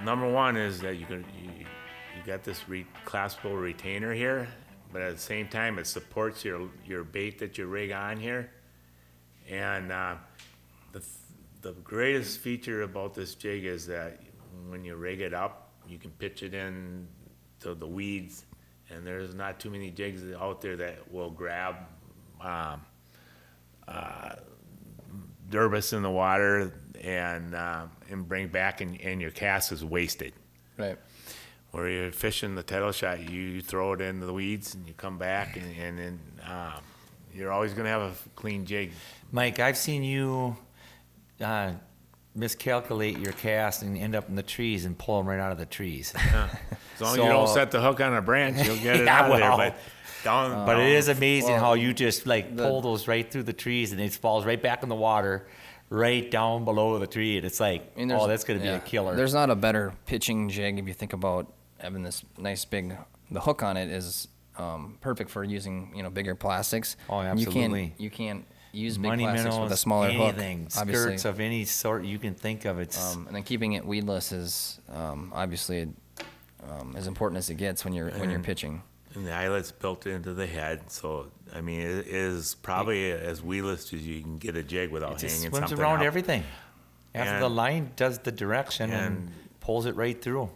number one is that you got this collapsible retainer here, but at the same time it supports your bait that you rig on here. And the greatest feature about this jig is that when you rig it up, you can pitch it in to the weeds, and there's not too many jigs out there that will grab Durbus in the water and bring back, and your cast is wasted. Right. Where you're fishing the title shot, you throw it into the weeds and you come back, and then you're always going to have a clean jig. Mike, I've seen you miscalculate your cast and end up in the trees and pull them right out of the trees. As long as you don't set the hook on a branch, you'll get it out of there. But But it is amazing how you just pull those right through the trees and it falls right back in the water, right down below the tree. And it's like, oh, that's going to be a killer. There's not a better pitching jig if you think about having this nice big. The hook on it is perfect for using bigger plastics. Oh, absolutely. You can't use big Money plastics minnows, with a smaller anything, hook. Obviously. skirts of any sort you can think of. It's And then keeping it weedless is obviously as important as it gets when you're pitching. And the eyelet's built into the head, so I mean it is probably as weedless as you can get a jig without it just hanging swims something around up. everything. After And- the line does the direction and pulls it right through.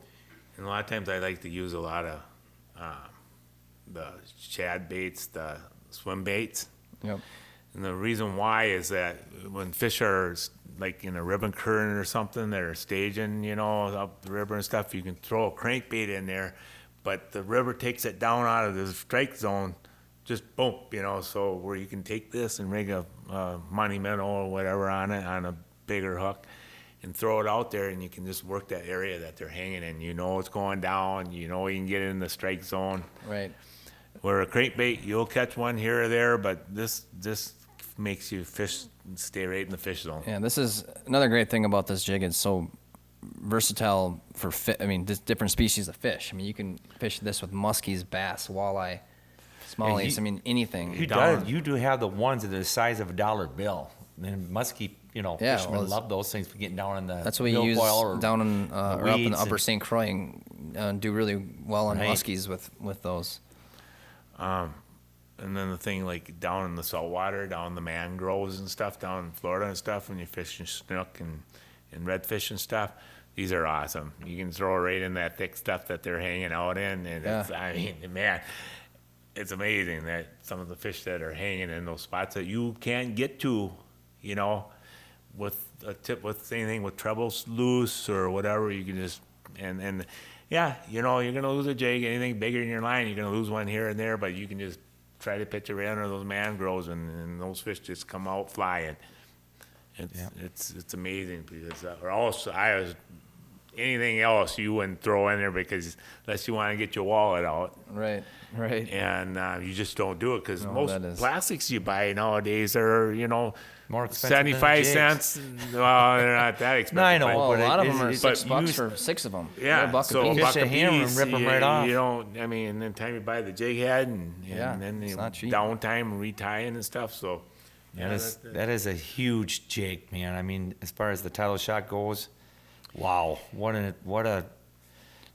And a lot of times I like to use a lot of the shad baits, the swim baits. Yep. And the reason why is that when fish are like in a ribbon current or something, they're staging, up the river and stuff, you can throw a crankbait in there, but the river takes it down out of the strike zone, just boom, so where you can take this and rig a money minnow or whatever on it on a bigger hook and throw it out there, and you can just work that area that they're hanging in. It's going down, you can get it in the strike zone. Right. Where a crankbait, you'll catch one here or there, but this makes you stay right in the fish zone. Yeah, this is another great thing about this jig. It's so versatile for different species of fish. I mean, you can fish this with muskies, bass, walleye, smallies. Anything. You do have the ones that are the size of a dollar bill. And muskie, fishermen love those things for getting down in the That's what we use down in or up in the upper and- St. Croix and do really well on Right. muskies with those. And then the thing like down in the saltwater, down in the mangroves and stuff, down in Florida and stuff, when you're fishing snook and redfish and stuff, these are awesome. You can throw it right in that thick stuff that they're hanging out in, and it's amazing that some of the fish that are hanging in those spots that you can't get to, with a tip, with anything with trebles loose or whatever, you can just you're gonna lose a jig. Anything bigger in your line, you're gonna lose one here and there, but you can just try to pitch it right under those mangroves, and those fish just come out flying. It's amazing because anything else you wouldn't throw in there because unless you want to get your wallet out. Right. And you just don't do it because No, most plastics you buy nowadays are, More expensive 75 than cents. Well, they're not that expensive. No, I know, Well, but a lot of it- them are it's $6 used- for 6 of them. Yeah, They're a buck so a a piece. buck Just a a hammer and piece, rip 'em right off. You don't, the time you buy the jig head and then it's the not cheap. downtime and retying and stuff, so. That is a huge jig, man. I mean, as far as the title shot goes, wow, what a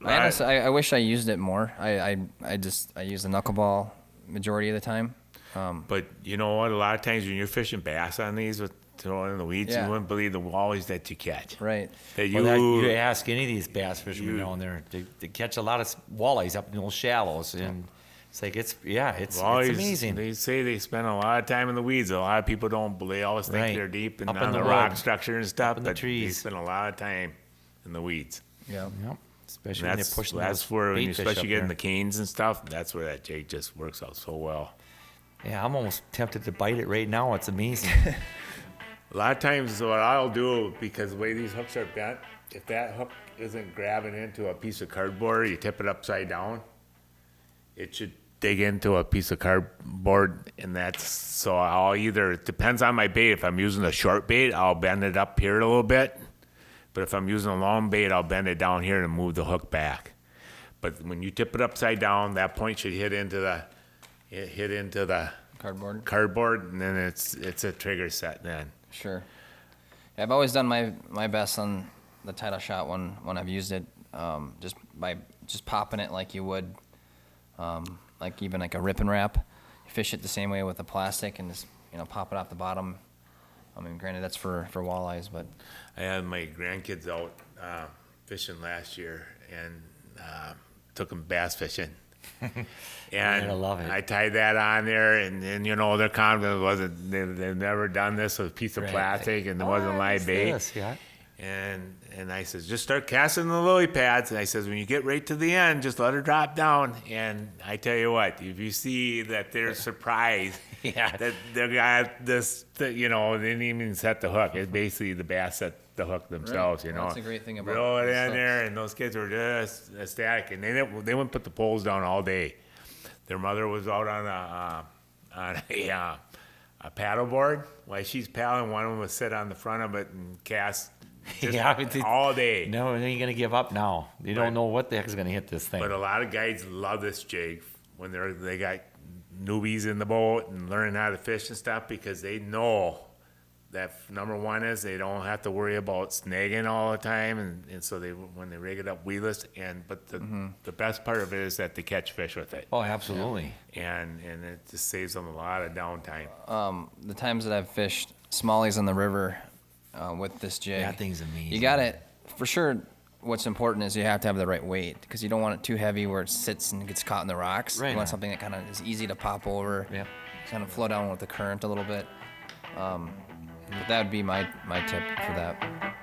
I wish I used it more. I use the knuckleball majority of the time. But you know what? A lot of times when you're fishing bass on these with throwing in the weeds, Yeah. you wouldn't believe the wallies that you catch. Right. That you ask any of these bass fishermen down there, they catch a lot of walleyes up in those shallows, and it's like it's wallies, amazing. They say they spend a lot of time in the weeds. A lot of people don't. They always think Right. they're deep and Up on in the the rock wood, structure and stuff, up in the but they trees. spend a lot of time in the weeds. Yeah. Yep. Especially And when that's they're pushing that's those where, when bait you fish especially up getting there. the canes and stuff. That's where that jig just works out so well. Yeah, I'm almost tempted to bite it right now. It's amazing. A lot of times what I'll do, because the way these hooks are bent, if that hook isn't grabbing into a piece of cardboard, you tip it upside down, it should dig into a piece of cardboard, and so I'll either, it depends on my bait. If I'm using a short bait, I'll bend it up here a little bit. But if I'm using a long bait, I'll bend it down here and move the hook back. But when you tip it upside down, that point should hit into the cardboard, and then it's a trigger set then. Sure. Yeah, I've always done my best on the title shot when I've used it just by just popping it like you would, like even like a Rip and Wrap. You fish it the same way with the plastic and just pop it off the bottom. I mean, granted that's for walleyes, but I had my grandkids out fishing last year and took them bass fishing. And I love it. I tied that on there, and their confidence wasn't. They've never done this with a piece of plastic, and there wasn't live bait. This? Yeah. And I says, just start casting the lily pads. And I says, when you get right to the end, just let her drop down. And I tell you what, if you see that they're surprised Yeah. that they got this, they didn't even set the hook. It's basically the bass set the hook themselves. Right. That's a great thing about Roll it this in stuff. there, and those kids were just ecstatic. And they wouldn't put the poles down all day. Their mother was out on a paddle board. While she's paddling, one of them would sit on the front of it and cast just all day. No, they ain't gonna give up now. They don't know what the heck is gonna hit this thing. But a lot of guys love this jig when they got newbies in the boat and learning how to fish and stuff, because they know that number one is they don't have to worry about snagging all the time, and so when they rig it up weedless, but the best part of it is that they catch fish with it, Oh, absolutely. and it just saves them a lot of downtime. the times that I've fished smallies on the river with this jig, That thing's amazing. You got it for sure. What's important is you have to have the right weight, because you don't want it too heavy where it sits and gets caught in the rocks. Right. You want something that kind of is easy to pop over, Yep. kind of flow down with the current a little bit. But that would be my tip for that.